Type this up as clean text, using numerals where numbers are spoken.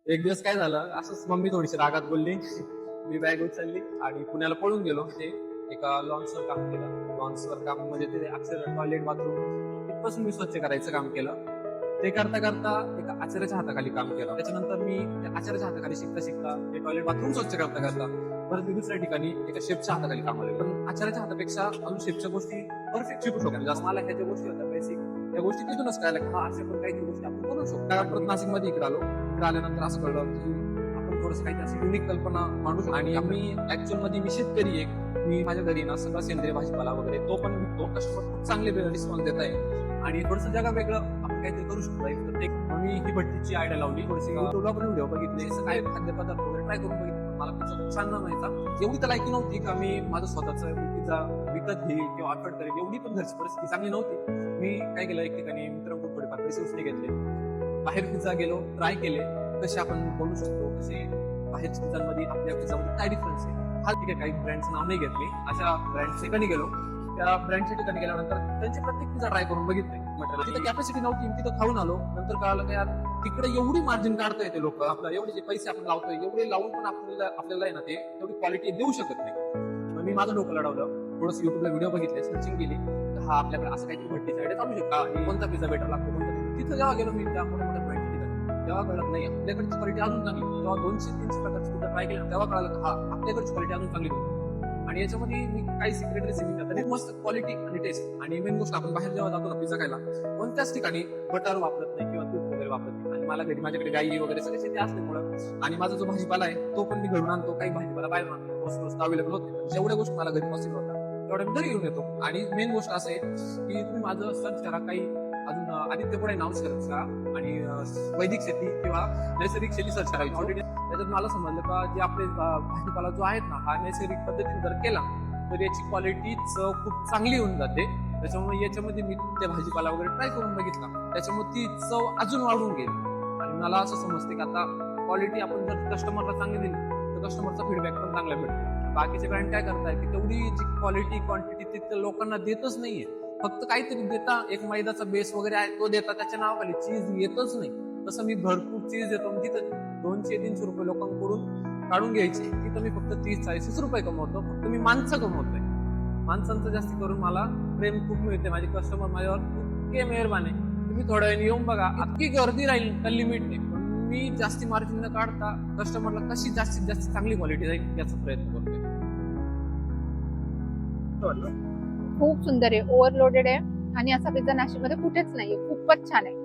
एक दिवस काय झालं, असंच मम्मी थोडीशी रागात बोलली. मी बॅग उचलली आणि पुण्याला पळून गेलो. ते एका लॉन्सवर काम केलं. लॉन्सवर काम म्हणजे ते अक्षर टॉयलेट बाथरूम तिथपासून मी स्वच्छ करायचं काम केलं. ते करता करता एका आचार्याच्या हाताखाली काम केलं. त्याच्यानंतर मी त्या आचार्याच्या हाताखाली शिकता शिकता ते टॉयलेट बाथरूम स्वच्छ करता करता परत मी दुसऱ्या ठिकाणी एका शेफच्या हाताखाली काम आले. पण आचार्याच्या हातापेक्षा अजून शेफच्या गोष्टी परफेक्ट शिकू शकतो. जास्त मला ह्या ज्या गोष्टी होत्या बेसिक, त्या गोष्टी तिथूनच कळायला की हा अशा पण काही गोष्टी आपण करू शकतो. परत नाशिकमध्ये इकडे आलो. इकडे आल्यानंतर असं कळलं की आपण थोडंसं काही अशी युनिक कल्पना मांडू शकतो. आणि आम्ही ऍक्च्युअल मध्ये मी शेतकरी एक, मी माझ्या घरी ना सगळा सेंद्रिय भाजीपाला वगैरे तो पण विकतो. कस्टमर खूप चांगले रिस्पॉन्स देत आहे आणि थोडंसं जगा वेगळं आपण काहीतरी करू शकतो. तर ते मी ही भट्टीची आयडिया लावली. थोडीशी युट्यूबला पण व्हिडिओ बघितले, असं काय खाद्यपदार्थ वगैरे ट्राय करून बघितले. मला पिझ्झा खूप छान माहिती. एवढी तर लायकी नव्हती का मी माझं स्वतःच पिझ्झा विकत घेईल किंवा ऑफर करेल. एवढी पण घरची परिस्थिती चांगली नव्हती. मी काय केलं, एक ठिकाणी मित्रांकडून थोडेफार पैसे उसने घेतले, बाहेर पिझ्झा गेलो, ट्राय केले कसे आपण बनवू शकतो, कसे बाहेरच्या पिझ्झांमध्ये आपल्या पिझ्झामध्ये काय डिफरन्स आहे. हा ठीक आहे, काही ब्रँडचं नाव नाही घेतले. अशा ब्रँडच्या ठिकाणी गेलो. त्या ब्रँडच्या ठिकाणी गेल्यानंतर त्यांचे प्रत्येक पिझ्झा ट्राय करून बघितले. म्हटलं तिथं कॅपॅसिटी नव्हती, तिथं खाऊन आलो. नंतर कळालं की यार तिकडे एवढी मार्जिन काढता येते लोक, आपला एवढे जे पैसे आपण लावतोय एवढे लावून पण आपल्याला आहे ना ते तेवढी क्वालिटी देऊ शकत नाही. मग मी माझं डोकं लढवलं, थोडंसं युट्यूबला व्हिडिओ बघितले, सर्चिंग केली. हा आपल्याकडे असं काहीतरी भट्टी साईड चालू शकता आणि कोणता पिझ्झा बेटर लागतो कोणता. तिथं जेव्हा गेलो मी त्या मोठ्या मोठ्या ब्रँडच्या ठिकाणी, तेव्हा कळलं नाही आपल्याकडची क्वालिटी अजून चांगली. जेव्हा 200-300 प्रकारचे पिझ्झा ट्राय केला तेव्हा कळालं हा आपल्याकडची क्वालिटी अजून चांगली होती. आणि याच्यामध्ये मी काही सिक्रेट रेसिपी करतात मस्त क्वालिटी आणि टेस्ट. आणि मेन गोष्ट, आपण बाहेर जेव्हा जातो ना पिझ्झा खायला, कोणत्याच ठिकाणी बटर वापरत नाही किंवा तूप वगैरे वापरत नाही. आणि मला घरी माझ्याकडे गाई वगैरे सगळे शेती असल्यामुळं आणि माझा जो भाजीपाला आहे तो पण मी घरून आणतो. काही भाजीपाला बाहेर आणतो, रोज अवेलेबल होत नाही. जेवढ्या गोष्टी मला घरी पॉसिबल होतात तेवढ्या मी घरी घेऊन येतो. आणि मेन गोष्ट असं आहे की तुम्ही माझं सर्च करा, काही अजून आदित्य पुढे नाव सर्च करा आणि वैदिक शेती किंवा नैसर्गिक शेती सर्च करायची. ऑलरेडी त्याच्यात मला समजलं का जे आपले भाजीपाला जो आहेत ना हा नैसर्गिक पद्धतीने जर केला तर याची क्वालिटी चव खूप चांगली होऊन जाते. त्याच्यामुळे याच्यामध्ये मी ते भाजीपाला वगैरे ट्राय करून बघितला, त्याच्यामुळे ती चव अजून वाढून गेली. आणि मला असं समजते की आता क्वालिटी आपण जर कस्टमरला चांगली दिली तर कस्टमरचा फीडबॅक पण चांगला भेटतो. बाकीचे ब्रँड काय करताय की तेवढी जी क्वालिटी क्वांटिटी तिथं लोकांना देतच नाहीये. फक्त काहीतरी देता, एक मैदाचा बेस वगैरे आहे तो देता, त्याच्या नावाखाली चीज येतच नाही. तसं मी भरपूर चीज देतो, तिथं 200-300 रुपये लोकांकडून काढून घ्यायचे, तिथं मी फक्त 30-40 रुपये कमवतो. फक्त मी माणसं कमवतोय. माणसांचं जास्ती करून मला प्रेम खूप मिळते. माझे कस्टमर माझ्यावर इतके मेहरबान आहे. तुम्ही थोड्या वेळाने येऊन बघा, इतकी गर्दी राहील त्या लिमिट नाही. मी जास्ती मार्जिन न काढता कस्टमरला कशी जास्तीत जास्त चांगली क्वालिटी जाईल याचा प्रयत्न करतोय. खूप सुंदर आहे, ओव्हरलोडेड आहे आणि असा पिझ्झा नाशिकमध्ये कुठेच नाहीये. खूपच छान आहे.